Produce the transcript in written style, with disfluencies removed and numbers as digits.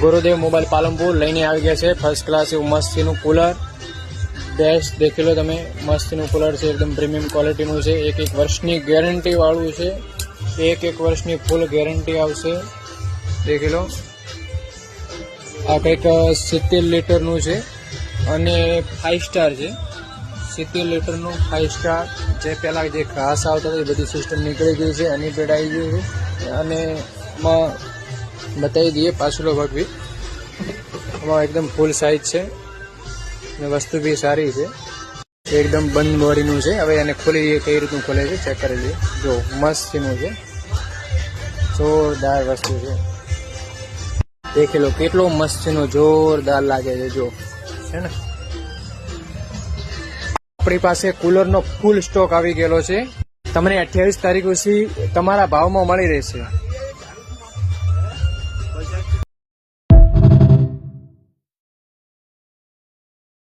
ગુરુદેવ mobile Palanpur લઈને આવી ગયા છે ફર્સ્ટ ક્લાસ એવું મસ્તીનું કુલર બેસ્ટ દેખી લો તમે મસ્તીનું કુલર છે એકદમ પ્રીમિયમ ક્વોલિટીનું છે 1 વર્ષની ગેરંટી વાળું છે 1 વર્ષની ફૂલ ગેરંટી આવશે દેખી લો આ કંઈક 70 લીટરનું છે અને 5 સ્ટાર છે 70 લીટરનું 5 સ્ટાર જે પહેલાં જે ઘાસ આવતા હતા એ બધી સિસ્ટમ નીકળી ગઈ છે અનપેડ આવી ગયું છે અને એમાં બતાવી દઈએ પાછલો ભાગ બી એમાં એકદમ ફૂલ સાઇઝ છે અને વસ્તુ બી સારી છે એકદમ બંધ બોડીનું છે હવે એને ખોલી કઈ રીતનું ખોલે છે ચેક કરી લઈએ જો મસ્તીનું છે જોરદાર વસ્તુ છે દેખી લો કેટલો મસ્તીનો જોરદાર લાગે છે જો છે ને આપણી પાસે કુલરનો ફૂલ સ્ટોક આવી ગયેલો છે તમને 28 તારીખ સુધી તમારા ભાવમાં મળી રહેશે।